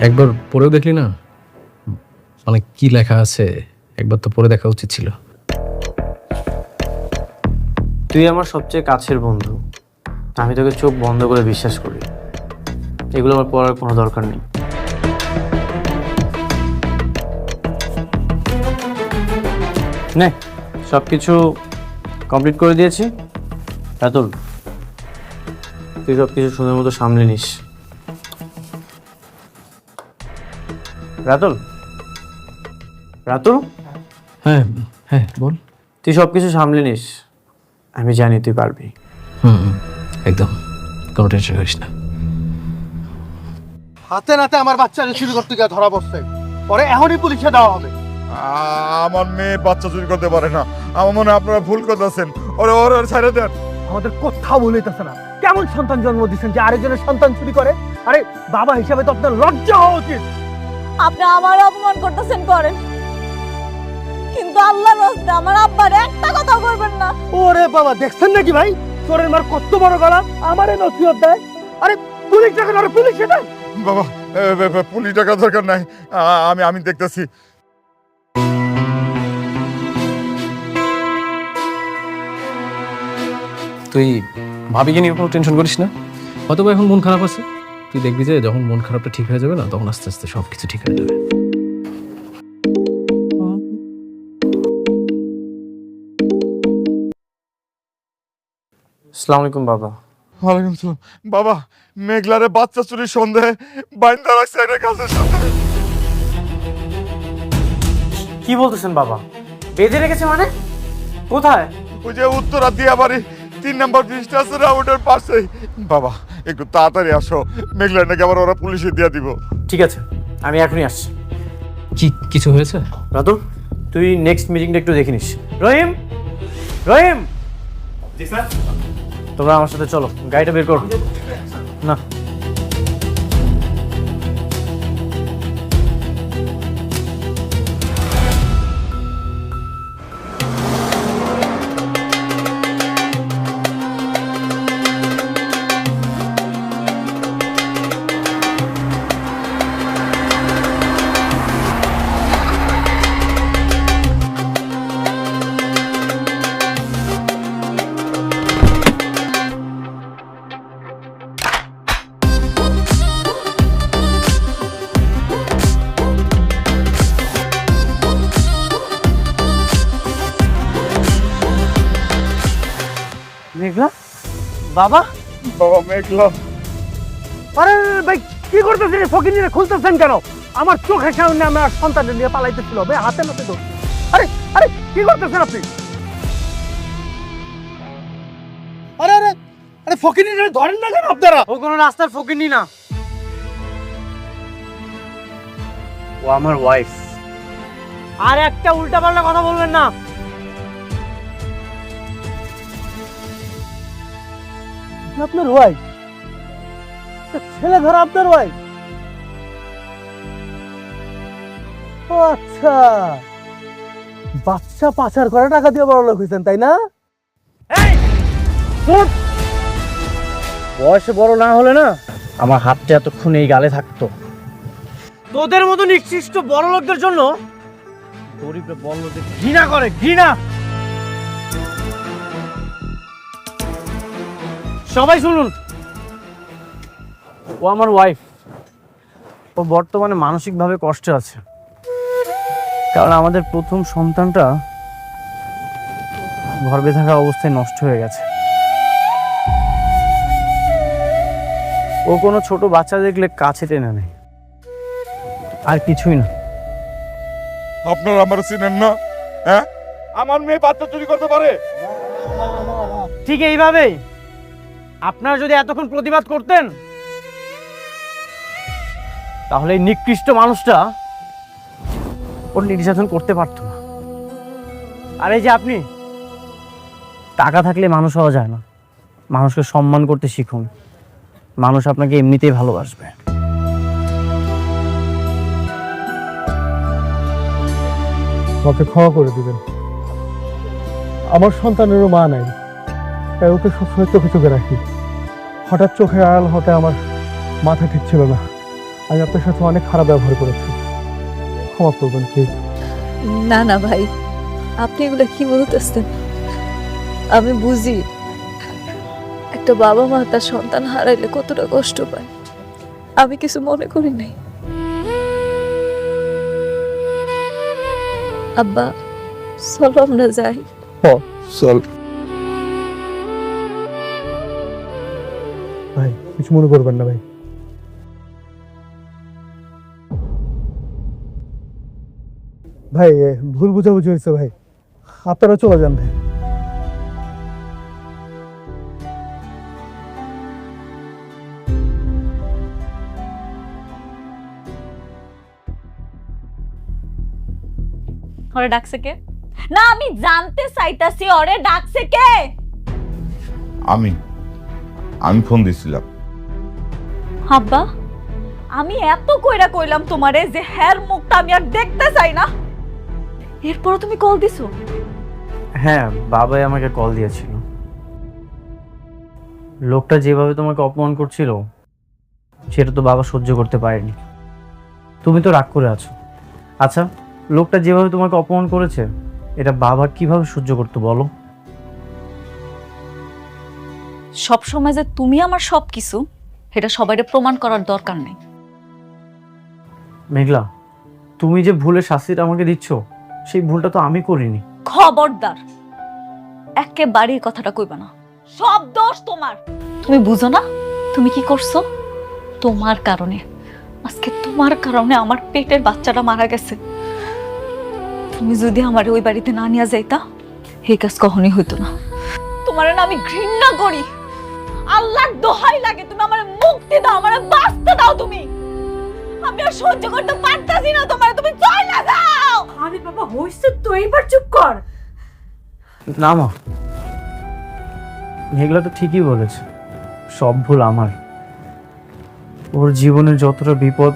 একবার পরেও দেখলি না, মানে কি লেখা আছে একবার তো পড়ে দেখা উচিত ছিল। তুই আমার সবচেয়ে কাছের বন্ধু, আমি তোকে চোখ বন্ধ করে বিশ্বাস করি। এগুলো আমার পড়ার কোনো দরকার নেই। নে, সব কিছু কমপ্লিট করে দিয়েছি। রাতুল, তুই সব কিছু সুন্দর মতো সামলে নিস। রাতুল, রাতুল, হ্যাঁ হ্যাঁ বল। তুই সব কিছু সামলে নিস, আমি জানি তুই পারবি। একদম, কোনো টেনশন করিস না। হাতে নাতে আমার বাচ্চাকে চুরি করতে গিয়ে ধরা পড়ছে, পরে এখনই পুলিশে দেওয়া হবে। আমার মেয়ে বাচ্চা চুরি করতে পারে না, আমার মনে হয় আপনারা ভুল করতেছেন। ওরে ওরে ছেড়ে দেন। আমাদের কোথাও বলিতেছে না, কেমন সন্তান জন্ম দিচ্ছেন যে আরেকজনের সন্তান চুরি করে? আরে বাবা হিসাবে তো আপনার লজ্জা হওয়া উচিত। আপনি আমার অপমান করতেছেন করেন, কিন্তু আল্লাহর রাস্তায় আমার আব্বার একটা কথা করবেন না। ওরে বাবা, দেখছেন নাকি ভাই চোরের মার কত বড় গলা, আমারে নসিহত দেয়। আরে পুলিশ টাকা ধরো, পুলিশে দেয়। বাবা পুলিশ টাকা দরকার নাই, আমি দেখতেছি। তুই ভাবিকে নিয়ে কোনো টেনশন করিস না, হয়তো বা এখন মন খারাপ আছে, তুই দেখবি যে যখন মন খারাপটা ঠিক হয়ে যাবে না, তখন আস্তে আস্তে সব কিছু ঠিক হয়ে যাবে। আসসালামু আলাইকুম বাবা। ওয়ালাইকুম আসসালাম। বাবা, মেঘলারে বাচ্চা চুরির সন্দেহে বাইন্দা রাখছে একটা কাজের সাথে। কি বলতেছেন বাবা? বেঁধে রেখেছে মানে? কোথায়? ওই যে উত্তরা দিয়া বাড়ি 3 নম্বর ব্রিজটা আছে না, ওটার পাশেই। বাবা একটু তাড়াতাড়ি আসো, মেঘলার নাকি আবার ওরা পুলিশে দিয়ে দিব। ঠিক আছে, আমি এখনই আসছি। কি কিছু হয়েছে? রাতুল, তুই নেক্সট মিটিংটা একটু দেখে নিস। রহিম, রহিম। জি স্যার। তোমরা আমার সাথে চলো, গাড়িটা বের করো। না, মেঘলা, বাবা। বাবা মেঘলা। আরে ভাই কি করতেছেন? ফকিনিরে খুলতেছেন কেন? আমার চোখের সামনে আমার সন্তানকে নিয়ে পালাইতেছিল, ভাই হাতে নাতে তো। আরে আরে কি করতেছেন আপনি? আরে আরে আরে ফকিনিরে ধরেন না কেন আপনারা? ও কোনো রাস্তার ফকিন্নি না, ও আমার ওয়াইফ। আর একটা উল্টাপাল্টা কথা বলবেন না। আপনার ওয়াইফ? ছেলে ধরা আপনার ওয়াইফ? ও আচ্ছা, বাচ্চা পাচার করে টাকা দিয়ে বড় লোক হয়েছেন তাই না? বয়সে বড় না হলে না আমার হাতটা এতক্ষণ এই গালে থাকতো। তোদের মতো নিকৃষ্ট বড় লোকদের জন্য গরিবরা বড় লোকদের ঘৃণা করে, ঘৃণা। সবাই শুনুন, ও আমার ওয়াইফ। ও বর্তমানে মানসিকভাবে কষ্টে আছে, কারণ আমাদের প্রথম সন্তানটা গর্ভে থাকা অবস্থায় নষ্ট হয়ে গেছে। ও কোনো ছোট বাচ্চা দেখলে কাছে টেনে নেয়, আর কিছুই না। আপনারা আমার চিনেন না? হ্যাঁ, আমার মেয়ে বাচ্চা চুরি করতে পারে? ঠিক এইভাবেই আপনারা যদি এতক্ষণ প্রতিবাদ করতেন, তাহলে এই নিকৃষ্ট মানুষটা ওর নির্যাতন করতে পারতো না। আর এই যে আপনি, টাকা থাকলে মানুষ হওয়া যায় না। মানুষকে সম্মান করতে শিখুন, মানুষ আপনাকে এমনিতেই ভালোবাসবে। ওকে ক্ষমা করে দিবেন। আমার সন্তানেরও মা নাই, তাই ওকে সবসময় চোখে চোখে রাখি। হঠাৎ চোখের আড়াল হতে আমার মাথা ঠিক ছিল না। আমি আপনার সাথে অনেক খারাপ ব্যবহার করেছি, ক্ষমা করবেন প্লিজ। না না ভাই, আপনি এগুলো কি বলতেছেন? আমি বুঝি একটা বাবা মা তার সন্তান হারাইলে কতটা কষ্ট পায়। আমি কিছু মনে করি নাই। আব্বা চলো আমরা যাই। চল। ভাই কিছু মনে করবেন না ভাই। ভাই ভুল বুঝাবুঝি হয়েছে ভাই, আপনারা চলে যান ভাই। ওরে ডাকছে কে? না আমি জানতে চাইতাছি ওরে ডাকছে কে? আমি ফোন দিছিলাম। আব্বা আমি এত কইরা কইলাম তোমারে যে হের মুখটা আমি আর দেখতে চাই না, এরপর তুমি কল দিছো? হ্যাঁ, বাবাই আমাকে কল দিয়েছিল। লোকটা যেভাবে তোমাকে অপমান করছিল সেটা তো বাবা সহ্য করতে পারেনি। তুমি তো রাগ করে আছো। আচ্ছা, লোকটা যেভাবে তোমাকে অপমান করেছে এটা বাবা কিভাবে সহ্য করতে বলো? সব সময় যে তুমি আমার সবকিছু এটা সবাইকে প্রমাণ করার দরকার নেই। মেঘলা, তুমি যে ভুলের শাস্তিটা আমাকে দিচ্ছ সেই ভুলটা তো আমি করিনি। খবরদার একেবারে এই কথাটা কইবা না। সব দোষ তোমার। তুমি বুঝো না তুমি কি করছো? তোমার কারণে আজকে তোমার কারণে আমার পেটের বাচ্চাটা মারা গেছে। তুমি যদি আমার ওই বাড়িতে না নিয়ে যাইতা এই কাজ কখনোই হইতো না। তোমার না আমি ঘৃণা করি। আল্লাহর দোহাই লাগে তুমি আমার মুক্তি দাও, আমার বাঁচতে দাও। তুমি আমি আর সহ্য করতে পারতাছি না তোমার, তুমি চলে যাও। আরে বাবা হইছে তো, এইবার চুপ কর। না মা, মেঘলা তো ঠিকই বলেছে, সব ভুল আমার। ওর জীবনে যতটা বিপদ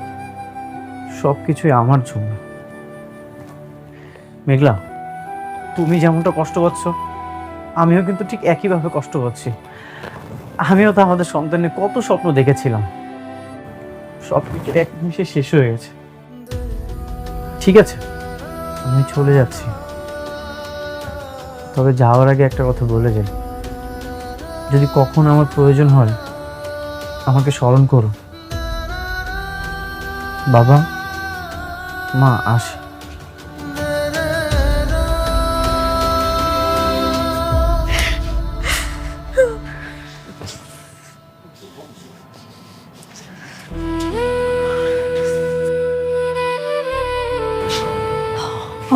সব কিছুই আমার জন্য। মেঘলা, তুমি যেমনটা কষ্ট পাচ্ছ আমিও কিন্তু ঠিক একইভাবে কষ্ট পাচ্ছি। আমিও তো আমাদের সন্তানের কত স্বপ্ন দেখেছিলাম, সব কিছু এক নিমিষে শেষ হয়ে গেছে। ঠিক আছে, আমি চলে যাচ্ছি, তবে যাওয়ার আগে একটা কথা বলে যাই, যদি কখনো আমার প্রয়োজন হয় আমাকে স্মরণ করো। বাবা মা, আসি।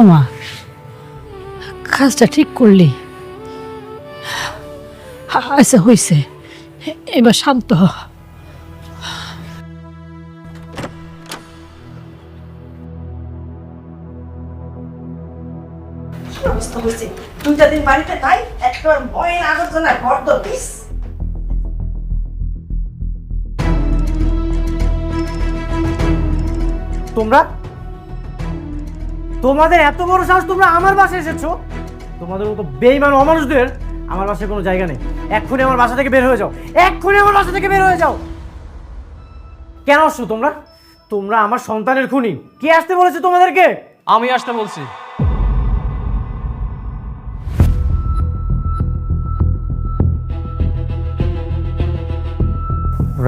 ওমা, কাজটা ঠিক করলি। আচ্ছা হয়েছে, এবার শান্ত হ। দুইটা দিন বাড়িতে নাই, একটা বয়ের আবর্জনা ঘর দিস। তোমাদের এত বড় সাহস, তোমরা আমার বাসায় এসেছো? তোমাদের মতো বেঈমান অমানুষদের আমার বাসায় কোনো জায়গা নেই। এক্ষুনি আমার বাসা থেকে বের হয়ে যাও, এক্ষুনি আমার বাসা থেকে বের হয়ে যাও। কেন আসছো তোমরা? তোমরা আমার সন্তানের খুনি। কে আসতে বলেছে তোমাদেরকে? আমি আসতে বলছি।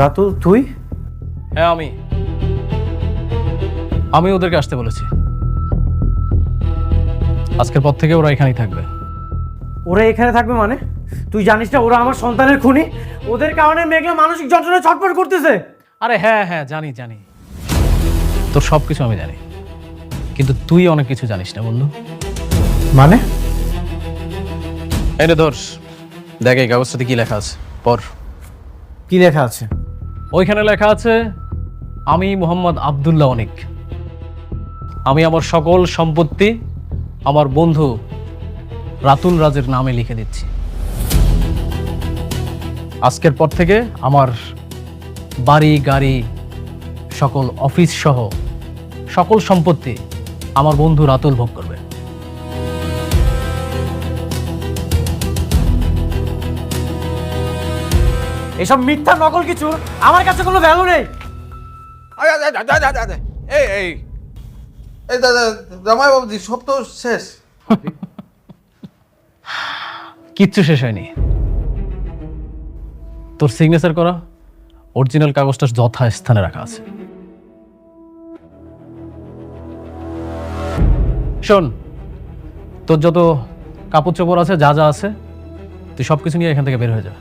রাতুল, তুই? হ্যাঁ আমি ওদেরকে আসতে বলেছি। আজকের পর থেকে ওরা এখানেই থাকবে। ওরা এখানে থাকবে মানে? তুই জানিস না ওরা আমার সন্তানের খুনি? ওদের কারণে মেঘলা মানসিক যন্ত্রণায় ছটফট করতেছে। আরে হ্যাঁ জানি, তোর সব কিছু আমি জানি, কিন্তু তুই অনেক কিছু জানিস না বন্ধু। মানে? এই রে ধর, দেখ এই কাগজটাতে কি লেখা আছে, পড়। কি লেখা আছে? ওইখানে লেখা আছে, আমি মোহাম্মদ আব্দুল্লাহ অনিক, আমি আমার সকল সম্পত্তি আমার বন্ধু রাতুল রাজের নামে লিখে দিচ্ছি। আজকের পর থেকে আমার বাড়ি গাড়ি সকল অফিস সহ সকল সম্পত্তি আমার বন্ধু রাতুল ভোগ করবে। এসব মিথ্যা নকল কিছু আমার কাছে কোনো ভ্যালু নেই। এই এই দাদা জামাই বাবুজি সব তো শেষ। কিচ্ছু শেষ হয়নি। তোর সিগনেচার করা অরিজিনাল কাগজটা যথা স্থানে রাখা আছে। শোন, তোর যত কাপড় চোপড় আছে, যা যা আছে, তুই সব কিছু নিয়ে এখান থেকে বের হয়ে যা।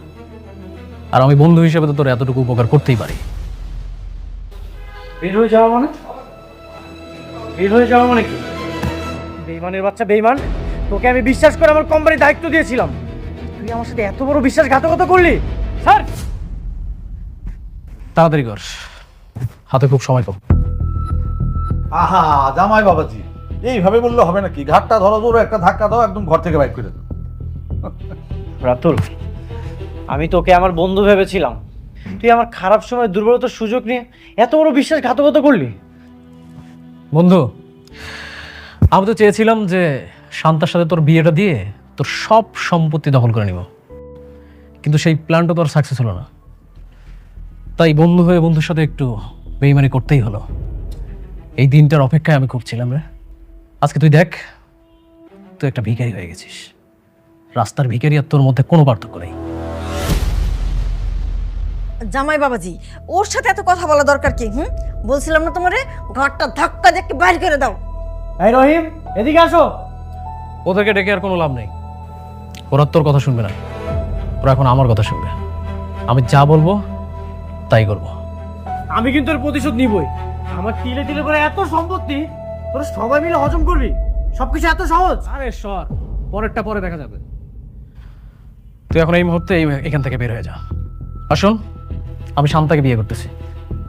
আর আমি বন্ধু হিসেবে তো তোর এতটুকু উপকার করতেই পারি। বের হয়ে যাওয়া মানে? বের হয়ে যাওয়া মানে কি? বেইমানের বাচ্চা বেইমান, তোকে আমি বিশ্বাস করে আমার কোম্পানির দায়িত্ব দিয়েছিলাম, তুই আমার সাথে এত বড় বিশ্বাসঘাতকতা করলি? স্যার তাড়াতাড়ি কর, হাতে খুব সময় কম। আহা জামাই বাবাজি, এইভাবে বললে হবে নাকি? ঘাটটা ধরো, জোরে একটা ধাক্কা দাও, একদম ঘর থেকে বাইর করে দাও। রাতুল, আমি তোকে আমার বন্ধু ভেবেছিলাম, তুই আমার খারাপ সময় দুর্বলতার সুযোগ নিয়ে এত বড় বিশ্বাসঘাতকতা করলি। বন্ধু, আমি তো চেয়েছিলাম যে শান্তার সাথে তোর বিয়েটা দিয়ে তোর সব সম্পত্তি দখল করে নিব, কিন্তু সেই প্ল্যানটা তো আর সাকসেস হলো না। তাই বন্ধু হয়ে বন্ধুর সাথে একটু বেইমানি করতেই হলো। এই দিনটার অপেক্ষায় আমি খুব ছিলাম রে। আজকে তুই দেখ, তুই একটা ভিখারি হয়ে গেছিস। রাস্তার ভিখারি আর তোর মধ্যে কোনো পার্থক্য নেই। জামাই বাবাজি, ওর সাথে এত কথা বলা দরকার কি? বলছিলাম না তোমারে, ঘরটা ধাক্কা দিয়ে বাইরে করে দাও। এই রহিম, এদিকে আসো। ওদেরকে ডেকে আর কোনো লাভ নেই, ওরা তোর কথা শুনবে না, ওরা এখন আমার কথা শুনবে। আমি যা বলবো তাই করবো। আমি কিন্তু এর প্রতিশোধ নিবই। আমার তিলে তিলে করে এত সম্পত্তি তোরা সবাই মিলে হজম করবি? সবকিছু এত সহজ? আরে সর, পরেরটা পরে দেখা যাবে। তুই এখন এই মুহূর্তে এখান থেকে বের হয়ে যা। আসুন, আমি শান্তাকে বিয়ে করতেছি,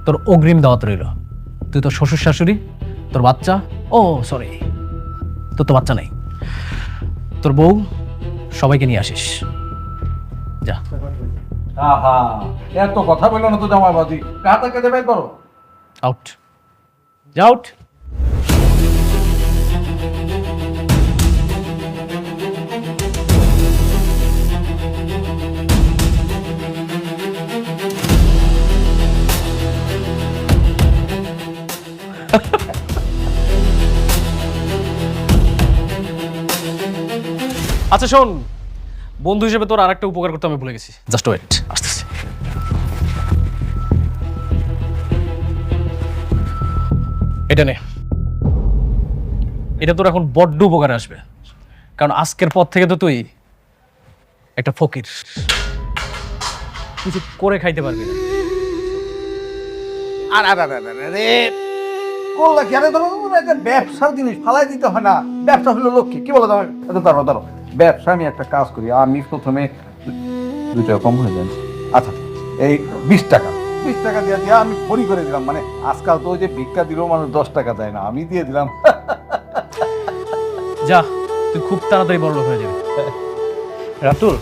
তোর অগ্রিম দাওয়াত রইল। তুই তোর শ্বশুর শাশুড়ি, তোর বাচ্চা, ও সরি, তোর তো বাচ্চা নেই, তোর বউ, সবাইকে নিয়ে আসিস। যা। আহা, এত কথা বললো না তো জামাই বাবাজি, কাটা কেটে বের করো। আউট, যা আউট। আচ্ছা শোন, বন্ধু হিসেবে তোর আর একটা উপকার করতে আমি ভুলে গেছি। জাস্ট ওয়েট, আসতেছি। এটা নে, এটা তোর এখন বড্ড উপকারে আসবে, কারণ আজকের পর থেকে তো তুই একটা ফকির, কিছু করে খাইতে পারবি না। করলা কি? আরে ধরো, একটা ব্যবসার জিনিস ফালাই দিতে হয় না। ব্যবসা হলো লক্ষ্মী, কি বলো? দাঁড়ো দাঁড়ো, ব্যবসা আমি একটা কাজ করি। আমি প্রথমে 2 টাকা কম হয়ে যাচ্ছে। আচ্ছা, এই 20 টাকা দিয়ে দিয়ে আমি ফরি করে দিলাম। মানে আজকাল তো ওই যে ভিক্ষা দিলেও মানুষ 10 টাকা দেয় না, আমি দিয়ে দিলাম। যা, তুই খুব তাড়াতাড়ি বড় লোক হয়ে যাবি। রাতুল,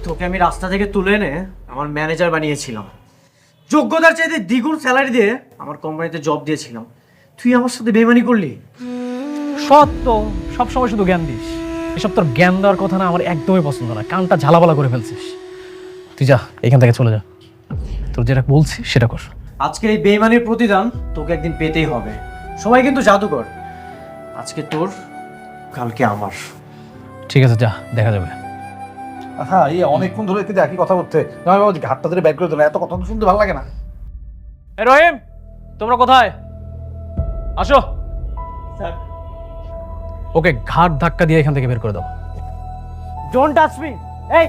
তোকে আমি রাস্তা থেকে তুলে এনে আমার ম্যানেজার বানিয়েছিলাম, যোগ্যতার চাইতে দ্বিগুণ স্যালারি দিয়ে আমার কোম্পানিতে জব দিয়েছিলাম। তুই আমার সাথে বেইমানি করলি। সত্য, সবসময় শুধু জ্ঞান দিস। এসব তোর জ্ঞান দেওয়ার কথা না, আমার একদমই পছন্দ না। কানটা ঝালাপালা করে ফেলছিস। তুই যা, এখান থেকে চলে যা। তোর যেটা বলছি সেটা কর। আজকে এই বেইমানির প্রতিদান তোকে একদিন পেতেই হবে। সবাই কিন্তু জাদুকর, আজকে তোর, কালকে আমার। ঠিক আছে, যা, দেখা যাবে। হ্যাঁ, এই অনেকক্ষণ ধরে কিন্তু একই কথা বলতে। জামাই বাবাজি, ঘাটটা ধরে ব্যাক করে দিল। এত কথা তো শুনতে ভালো লাগে না। এ রহিম, তোমরা কোথায়? আসো। স্যার, ওকে ঘাট ধাক্কা দিয়ে এখান থেকে বের করে দাও। Don't touch me. এই,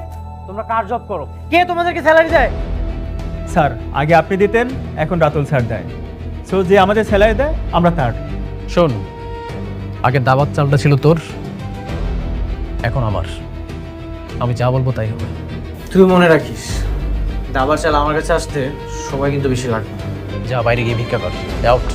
তোমরা কার জব করো? কে তোমাদেরকে স্যালারি দেয়? স্যার, আগে আপনি দিতেন, এখন রাতুল স্যার দেয়। সো যে আমাদের স্যালারি দেয় আমরা তার। শোন, আগে দাবাত চালটা ছিল তোর, এখন আমার। আমি যা বলবো তাই হবে। তুই মনে রাখিস, দাবার চাল আমার কাছে আসতে সময় কিন্তু বেশি লাগবে না। যা, বাইরে গিয়ে ভিক্ষা কর। আউট।